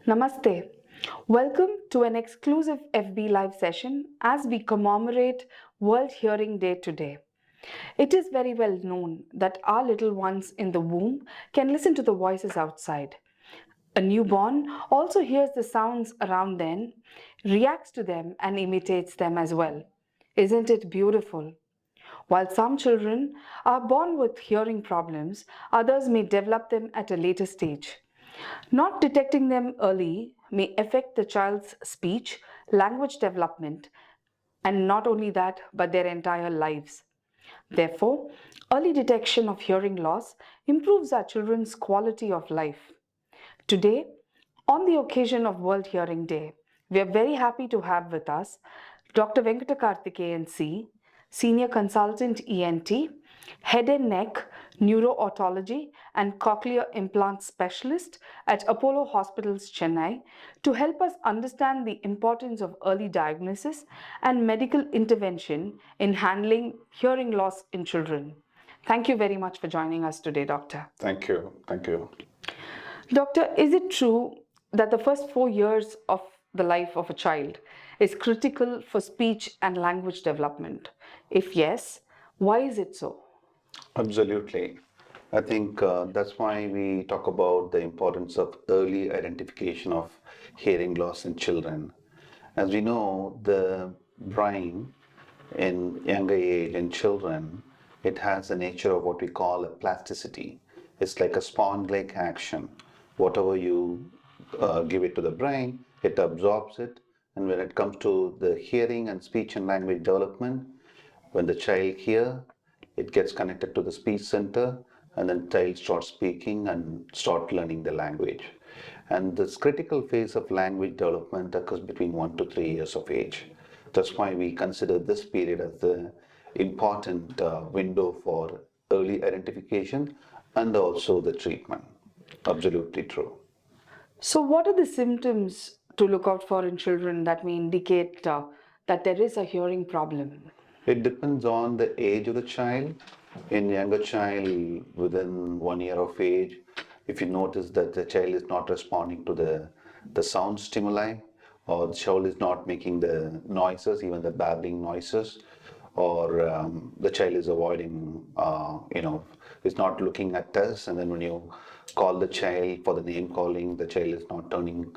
Namaste. Welcome to an exclusive FB Live session as we commemorate World Hearing Day today. It is very well known that our little ones in the womb can listen to the voices outside. A newborn also hears the sounds around them, reacts to them, and imitates them as well. Isn't it beautiful? While some children are born with hearing problems, others may develop them at a later stage. Not detecting them early may affect the child's speech, language development, and not only that, but their entire lives. Therefore, early detection of hearing loss improves our children's quality of life. Today, on the occasion of World Hearing Day, we are very happy to have with us Dr. Venkat Karthikeyan C, Senior Consultant ENT, Head and Neck, Neuro-Otology and Cochlear Implant Specialist at Apollo Hospitals, Chennai, to help us understand the importance of early diagnosis and medical intervention in handling hearing loss in children. Thank you very much for joining us today, Doctor. Thank you. Thank you. Doctor, is it true that the first 4 years of the life of a child is critical for speech and language development? If yes, why is it so? Absolutely. I think that's why we talk about the importance of early identification of hearing loss in children. As we know, the brain in younger age in children, it has the nature of what we call a plasticity. It's like a sponge-like action. Whatever you give it to the brain, it absorbs it. And when it comes to the hearing and speech and language development, when the child hears, it gets connected to the speech center, and then child starts speaking and start learning the language. And this critical phase of language development occurs between 1 to 3 years of age. That's why we consider this period as the important window for early identification and also the treatment. Absolutely true. So, what are the symptoms to look out for in children that may indicate that there is a hearing problem? It depends on the age of the child. In younger child, within 1 year of age, if you notice that the child is not responding to the sound stimuli, or the child is not making the noises, even the babbling noises, or the child is avoiding, is not looking at us, and then when you call the child for the name calling, the child is not turning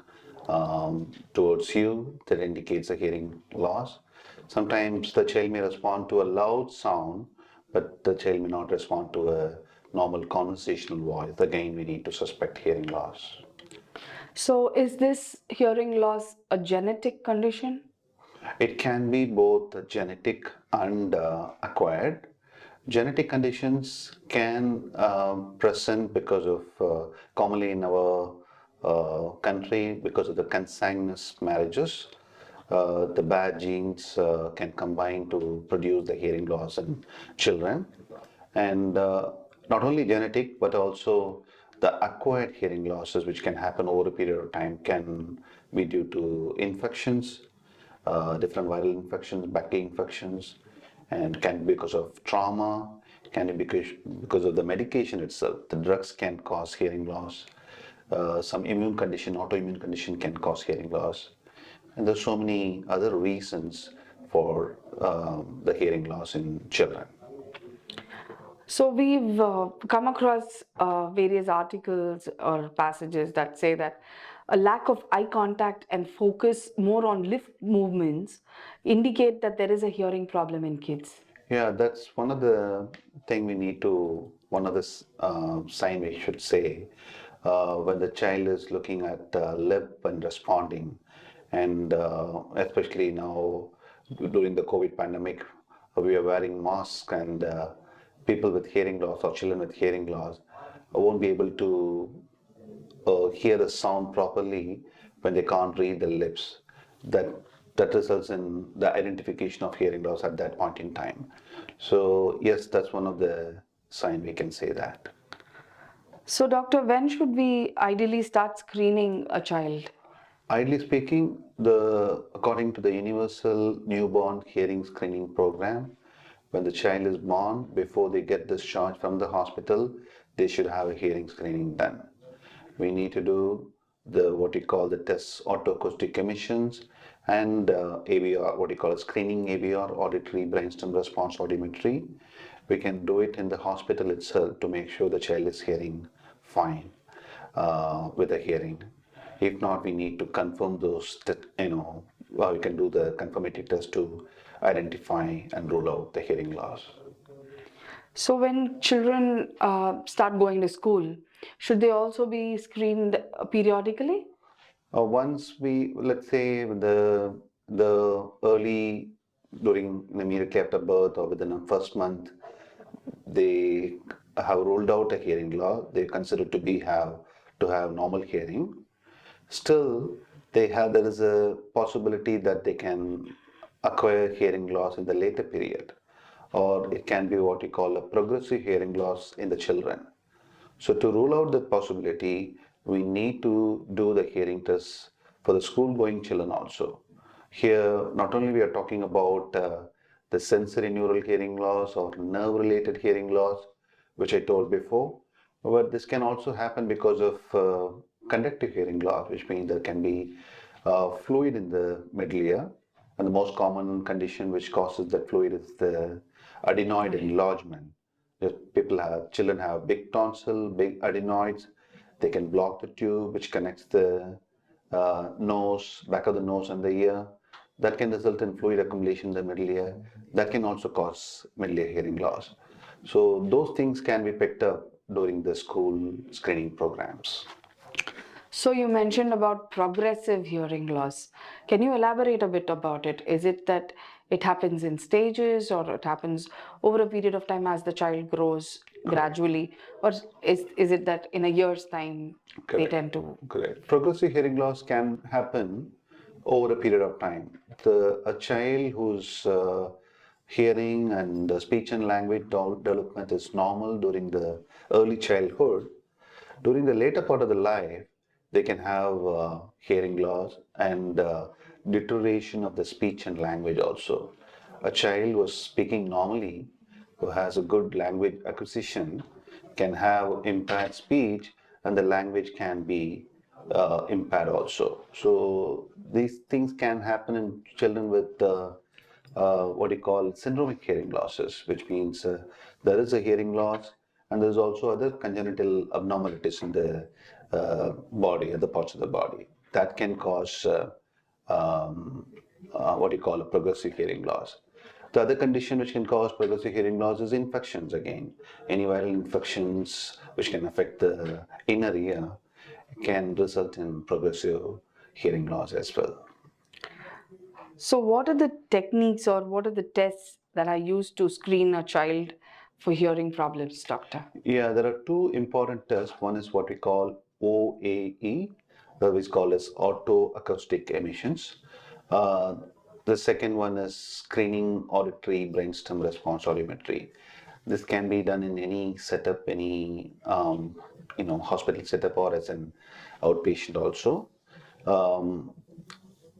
towards you, that indicates a hearing loss. Sometimes the child may respond to a loud sound, but the child may not respond to a normal conversational voice. Again, we need to suspect hearing loss. So, is this hearing loss a genetic condition? It can be both genetic and acquired. Genetic conditions can present because of, commonly in our country, because of the consanguineous marriages. The bad genes can combine to produce the hearing loss in children. And not only genetic, but also the acquired hearing losses, which can happen over a period of time, can be due to infections, different viral infections, bacterial infections, and can be because of trauma, can be because of the medication itself. The drugs can cause hearing loss. Some immune condition, autoimmune condition can cause hearing loss. And there's so many other reasons for the hearing loss in children. So, we've come across various articles or passages that say that a lack of eye contact and focus more on lip movements indicate that there is a hearing problem in kids. Yeah, that's one of the thing we need to, one of the sign we should say, when the child is looking at lip and responding, and especially now during the COVID pandemic, we are wearing masks, and people with hearing loss or children with hearing loss won't be able to hear the sound properly when they can't read the lips. That that results in the identification of hearing loss at that point in time. So yes, that's one of the sign we can say that. So, doctor, when should we ideally start screening a child? Ideally speaking, the according to the Universal Newborn Hearing Screening Program, when the child is born, before they get discharged from the hospital, they should have a hearing screening done. We need to do the what we call the tests, autoacoustic emissions, and ABR, what we call a screening ABR, auditory brainstem response audiometry. We can do it in the hospital itself to make sure the child is hearing fine with the hearing. If not, we need to confirm those, we can do the confirmatory test to identify and rule out the hearing loss. So when children start going to school, should they also be screened periodically? Once we, let's say, the early during immediately after birth or within the first month, they have ruled out a hearing loss. They consider to have normal hearing. Still, there is a possibility that they can acquire hearing loss in the later period, or it can be what we call a progressive hearing loss in the children. So to rule out that possibility, we need to do the hearing tests for the school-going children also. Here, not only we are talking about the sensory neural hearing loss or nerve-related hearing loss, which I told before, but this can also happen because of conductive hearing loss, which means there can be fluid in the middle ear. And the most common condition which causes that fluid is the adenoid enlargement. Children have big tonsil, big adenoids. They can block the tube which connects the nose, back of the nose and the ear. That can result in fluid accumulation in the middle ear. That can also cause middle ear hearing loss. So those things can be picked up during the school screening programs. So you mentioned about progressive hearing loss. Can you elaborate a bit about it? Is it that it happens in stages or it happens over a period of time as the child grows gradually? Or is it that in a year's time they Correct. tend to? Correct. Progressive hearing loss can happen over a period of time. A child whose hearing and speech and language development is normal during the early childhood, during the later part of the life, they can have hearing loss and deterioration of the speech and language also. A child who is speaking normally, who has a good language acquisition, can have impaired speech and the language can be impaired also. So these things can happen in children with what you call syndromic hearing losses, which means there is a hearing loss and there's also other congenital abnormalities in the body, other parts of the body that can cause what you call a progressive hearing loss. The other condition which can cause progressive hearing loss is infections again. Any viral infections which can affect the inner ear can result in progressive hearing loss as well. So what are the techniques or what are the tests that are used to screen a child for hearing problems, doctor? Yeah, there are two important tests. One is what we call OAE, that is called as autoacoustic emissions. Uh, the second one is screening auditory brainstem response audiometry. This can be done in any setup, any hospital setup or as an outpatient also. Um,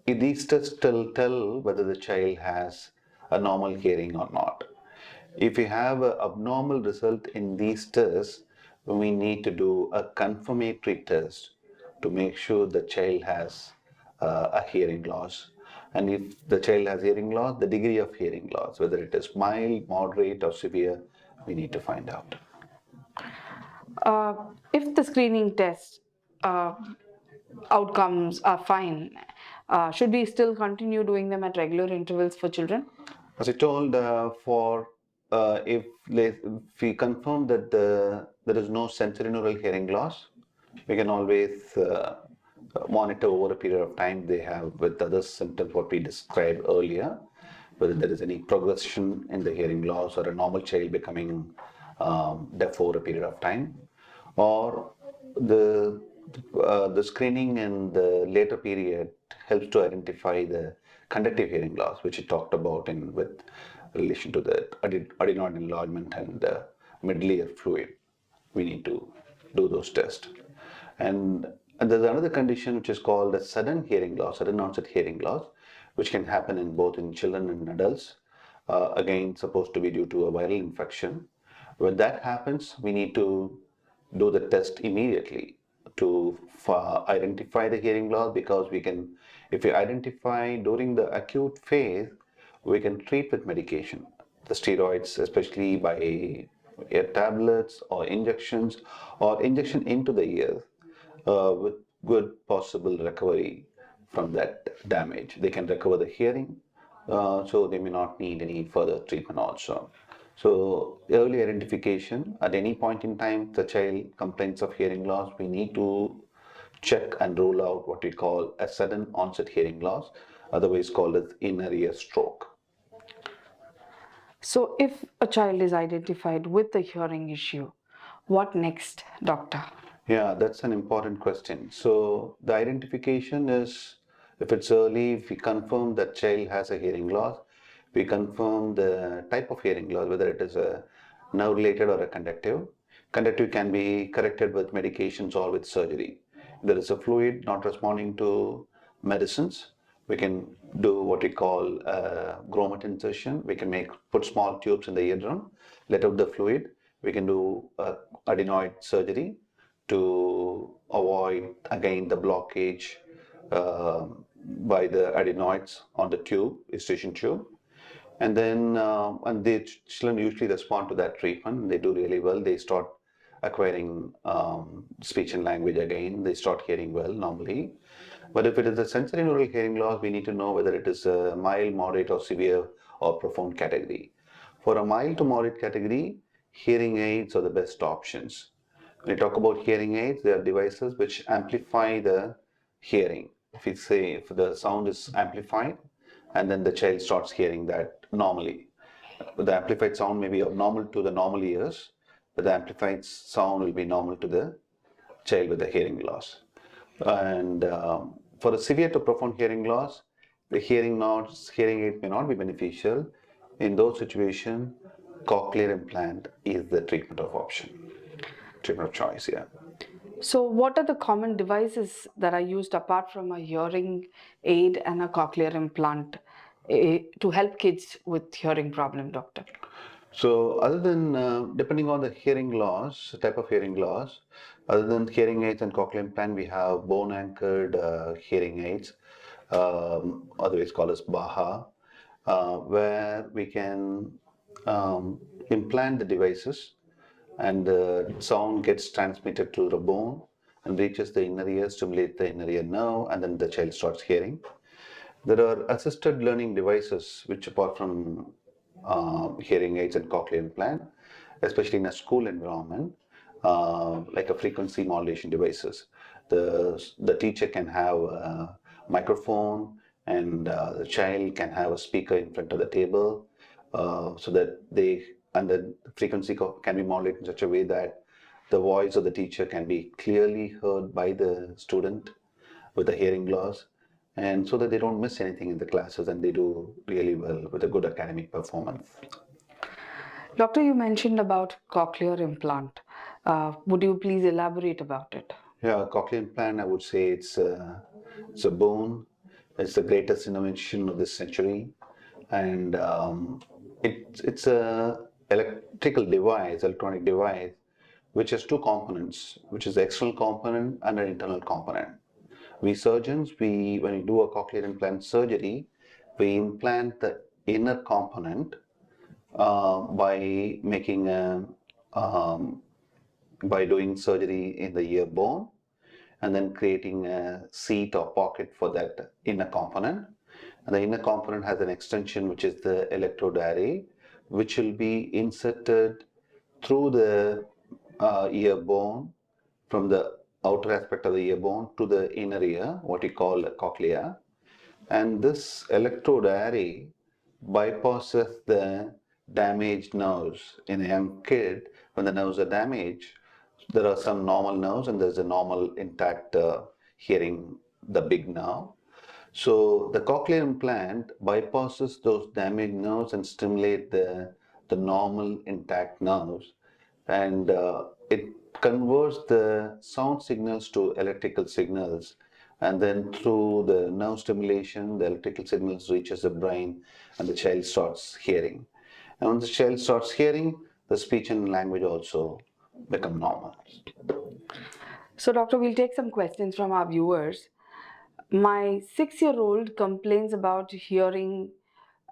these tests tell whether the child has a normal hearing or not. If we have an abnormal result in these tests, we need to do a confirmatory test to make sure the child has a hearing loss. And if the child has hearing loss, the degree of hearing loss, whether it is mild, moderate, or severe, we need to find out. Uh, if the screening test uh, outcomes are fine, should we still continue doing them at regular intervals for children? As I told, if we confirm that there is no sensory neural hearing loss, we can always monitor over a period of time they have with other symptoms what we described earlier, whether there is any progression in the hearing loss or a normal child becoming deaf over a period of time, or the the screening in the later period helps to identify the conductive hearing loss, which we talked about in with relation to the adenoid enlargement and the middle ear fluid. We need to do those tests. And, and there's another condition which is called a sudden hearing loss, sudden onset hearing loss, which can happen in both in children and adults. Again, supposed to be due to a viral infection. When that happens, we need to do the test immediately to identify the hearing loss, because if we identify during the acute phase, we can treat with medication, the steroids, especially by ear tablets or injections, or injection into the ear, with good possible recovery from that damage. They can recover the hearing, so they may not need any further treatment also. So early identification, at any point in time, the child complains of hearing loss, we need to check and rule out what we call a sudden onset hearing loss, otherwise called as inner ear stroke. So, if a child is identified with a hearing issue, what next, doctor? Yeah, that's an important question. So the identification is, if it's early, if we confirm that child has a hearing loss, we confirm the type of hearing loss, whether it is a nerve related or a conductive. Conductive can be corrected with medications or with surgery. If there is a fluid not responding to medicines, we can do what we call grommet insertion. We can put small tubes in the eardrum, let out the fluid. We can do adenoid surgery to avoid again the blockage uh, by the adenoids on the tube, eustachian tube. And then and the children usually respond to that treatment. They do really well. They start acquiring speech and language again. They start hearing well normally. But if it is a sensory neural hearing loss, we need to know whether it is a mild, moderate, or severe or profound category. For a mild to moderate category, hearing aids are the best options. When we talk about hearing aids, they are devices which amplify the hearing. If we say if the sound is amplified, and then the child starts hearing that normally. The amplified sound may be abnormal to the normal ears, but the amplified sound will be normal to the child with the hearing loss. And for a severe to profound hearing loss, the hearing aid may not be beneficial. In those situations, cochlear implant is the treatment of choice. Yeah. So, what are the common devices that are used apart from a hearing aid and a cochlear implant to help kids with hearing problem, doctor? So, other than depending on the hearing loss, type of hearing loss, other than hearing aids and cochlear implant, we have bone anchored hearing aids, otherwise called as BAHA, where we can implant the devices, and the sound gets transmitted to the bone and reaches the inner ear, stimulate the inner ear nerve, and then the child starts hearing. There are assisted learning devices which, apart from hearing aids and cochlear implant, especially in a school environment, like a frequency modulation devices. The teacher can have a microphone, and the child can have a speaker in front of the table, so that the frequency can be modulated in such a way that the voice of the teacher can be clearly heard by the student with a hearing loss, and so that they don't miss anything in the classes and they do really well with a good academic performance. Doctor, you mentioned about cochlear implant. Would you please elaborate about it? Yeah, cochlear implant, I would say it's a boon. It's the greatest innovation of this century, and it's a electronic device, which has two components, which is the external component and an internal component. We surgeons, when we do a cochlear implant surgery, we implant the inner component by making by doing surgery in the ear bone, and then creating a seat or pocket for that inner component. And the inner component has an extension, which is the electrode array, which will be inserted through the ear bone, from the outer aspect of the ear bone to the inner ear, what we call a cochlea. And this electrode array bypasses the damaged nerves. In a young kid, when the nerves are damaged, there are some normal nerves and there's a normal intact hearing, the big nerve. So the cochlear implant bypasses those damaged nerves and stimulate the normal intact nerves, and it converts the sound signals to electrical signals, and then through the nerve stimulation the electrical signals reaches the brain and the child starts hearing. And when the child starts hearing, the speech and language also become normal. So, Doctor, we'll take some questions from our viewers. My 6-year-old complains about hearing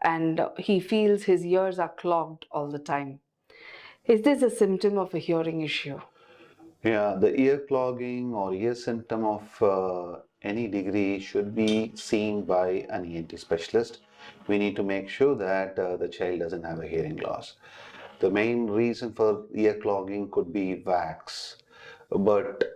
and he feels his ears are clogged all the time. Is this a symptom of a hearing issue? Yeah, the ear clogging or ear symptom of any degree should be seen by an ENT specialist. We need to make sure that the child doesn't have a hearing loss. The main reason for ear clogging could be wax, but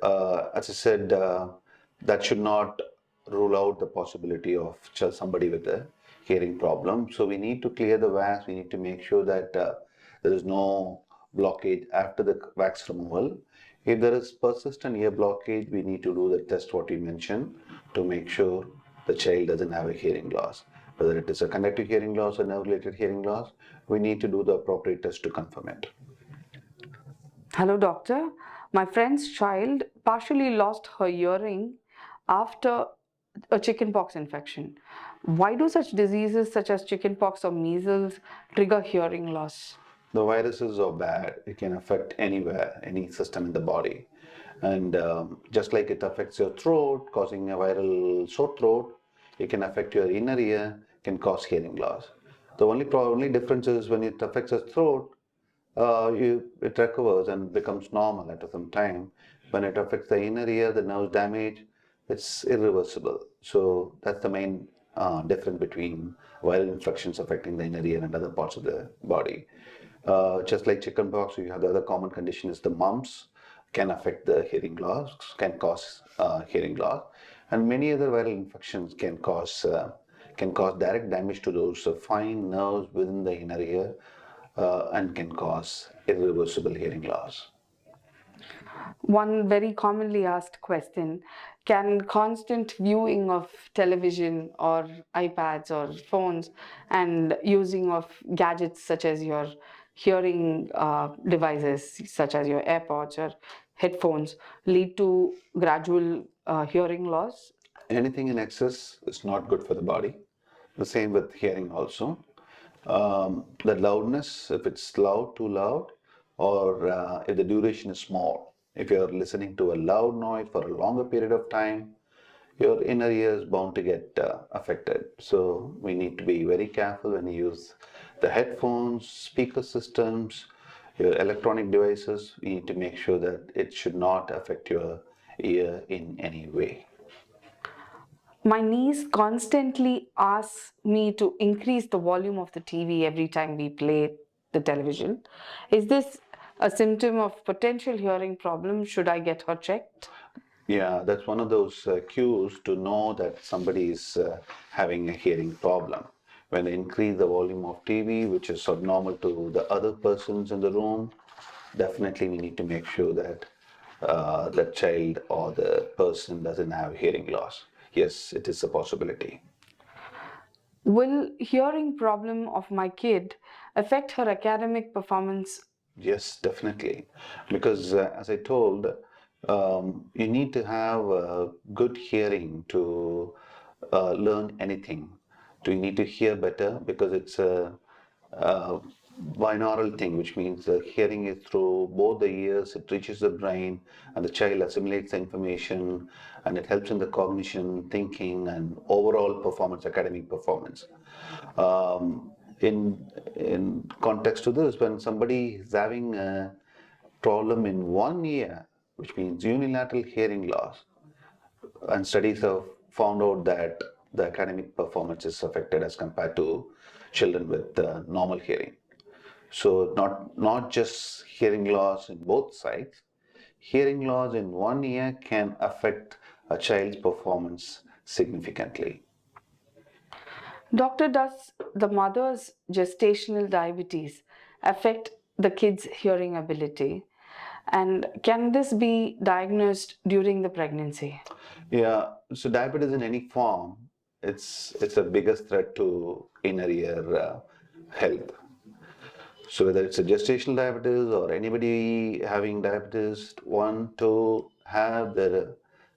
as I said, that should not rule out the possibility of somebody with a hearing problem. So we need to clear the wax. We need to make sure that there is no blockage after the wax removal. If there is persistent ear blockage, we need to do the test what you mentioned to make sure the child doesn't have a hearing loss. Whether it is a conductive hearing loss or nerve-related hearing loss, we need to do the appropriate test to confirm it. Hello, doctor. My friend's child partially lost her hearing after a chickenpox infection. Why do such diseases such as chickenpox or measles trigger hearing loss? The viruses are bad. It can affect anywhere, any system in the body. And just like it affects your throat, causing a viral sore throat, it can affect your inner ear, can cause hearing loss. The only difference is when it affects your throat, it recovers and becomes normal after some time. When it affects the inner ear, the nerve damage, it's irreversible. So that's the main difference between viral infections affecting the inner ear and other parts of the body. Just like chickenpox, you have the other common condition is the mumps can affect the hearing loss, can cause hearing loss, and many other viral infections can cause direct damage to those fine nerves within the inner ear and can cause irreversible hearing loss. One very commonly asked question: can constant viewing of television or iPads or phones and using of gadgets such as your hearing devices, such as your AirPods or headphones, lead to gradual hearing loss? Anything in excess is not good for the body. The same with hearing also. The loudness, if it's loud, too loud, or if the duration is small. If you're listening to a loud noise for a longer period of time, your inner ear is bound to get affected. So we need to be very careful when you use the headphones, speaker systems, your electronic devices. We need to make sure that it should not affect your ear in any way. My niece constantly asks me to increase the volume of the TV every time we play the television. Is this a symptom of potential hearing problem? Should I get her checked? Yeah, that's one of those cues to know that somebody is having a hearing problem. When they increase the volume of TV, which is subnormal to the other persons in the room, definitely we need to make sure that the child or the person doesn't have hearing loss. Yes, it is a possibility. Will hearing problem of my kid affect her academic performance? Yes, definitely. Because as I told, you need to have good hearing to learn anything. You need to hear better because it's a binaural thing, which means the hearing is through both the ears, it reaches the brain, and the child assimilates the information, and it helps in the cognition, thinking, and overall performance, academic performance. In context to this, when somebody is having a problem in one ear, which means unilateral hearing loss, and studies have found out that the academic performance is affected as compared to children with normal hearing. So not just hearing loss in both sides, hearing loss in one ear can affect a child's performance significantly. Doctor, does the mother's gestational diabetes affect the kid's hearing ability? And can this be diagnosed during the pregnancy? Yeah, so diabetes in any form, it's a biggest threat to inner ear health. So whether it's a gestational diabetes or anybody having diabetes, one to have their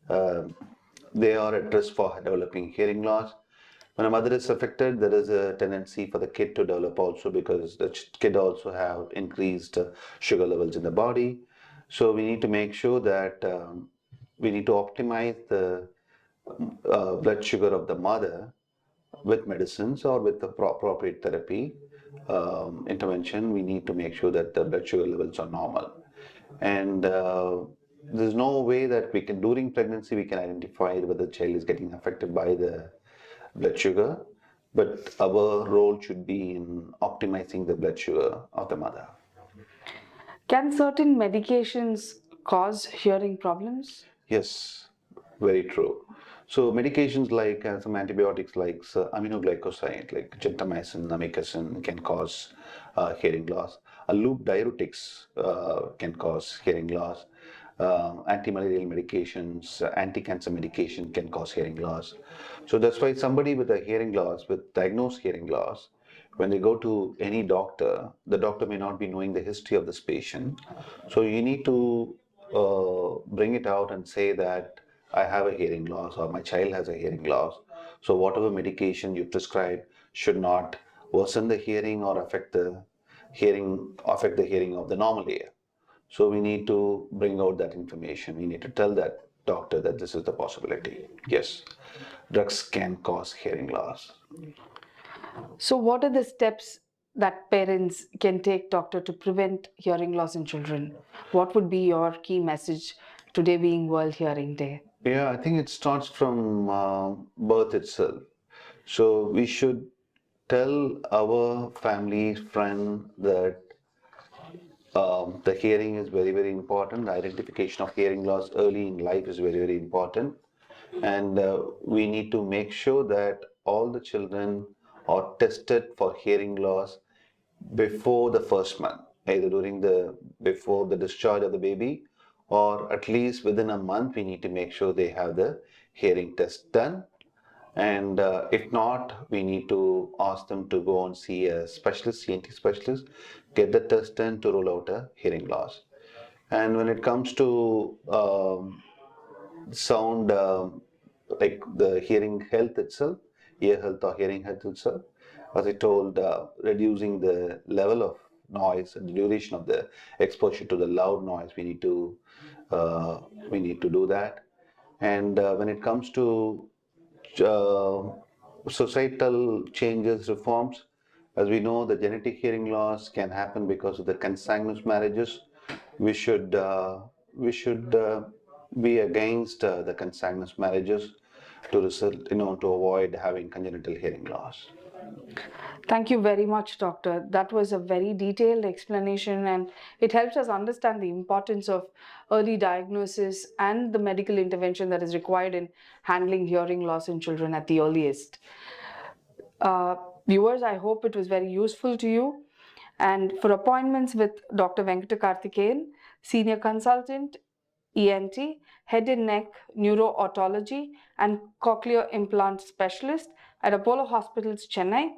uh, they are at risk for developing hearing loss. When a mother is affected, there is a tendency for the kid to develop also because the kid also have increased sugar levels in the body. So we need to make sure that we need to optimize the blood sugar of the mother with medicines or with the appropriate therapy intervention. We need to make sure that the blood sugar levels are normal. And there's no way that we can, during pregnancy, we can identify whether the child is getting affected by the blood sugar, but our role should be in optimizing the blood sugar of the mother. Can certain medications cause hearing problems? Yes, very true. So medications like some antibiotics like aminoglycoside, like gentamicin, amikacin, can cause hearing loss. Loop diuretics can cause hearing loss. Anti-malarial medications, anti-cancer medication can cause hearing loss. So that's why somebody with a hearing loss, with diagnosed hearing loss, when they go to any doctor, the doctor may not be knowing the history of this patient. So you need to bring it out and say that I have a hearing loss or my child has a hearing loss. So whatever medication you prescribe should not worsen the hearing or affect the hearing of the normal ear. So we need to bring out that information. We need to tell that doctor that this is the possibility. Yes, drugs can cause hearing loss. So, what are the steps that parents can take, doctor, to prevent hearing loss in children? What would be your key message today being World Hearing Day? Yeah, I think it starts from birth itself. So we should tell our family, friend that the hearing is very, very important. The identification of hearing loss early in life is very, very important. And we need to make sure that all the children are tested for hearing loss before the first month, either before the discharge of the baby, or at least within a month, we need to make sure they have the hearing test done. And if not, we need to ask them to go and see a specialist, CNT specialist, get the test done to rule out a hearing loss. And when it comes to sound, like the hearing health itself, ear health or hearing health itself, as I told, reducing the level of noise and the duration of the exposure to the loud noise, uh, we need to do that. And when it comes to uh, societal changes, reforms. As we know, the genetic hearing loss can happen because of the consanguineous marriages. We should uh, we should be against the consanguineous marriages to result, to avoid having congenital hearing loss. Thank you very much, doctor. That was a very detailed explanation, and it helps us understand the importance of early diagnosis and the medical intervention that is required in handling hearing loss in children at the earliest. Viewers, I hope it was very useful to you. And for appointments with Dr. Venkat Karthikeyan, Senior Consultant, ENT, Head and Neck, Neuro-Otology, and Cochlear Implant Specialist at Apollo Hospitals, Chennai,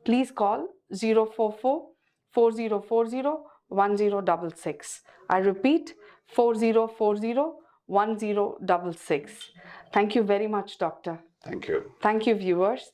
please call 044 4040 1066. I repeat, 4040 1066. Thank you very much, Doctor. Thank you. Thank you, viewers.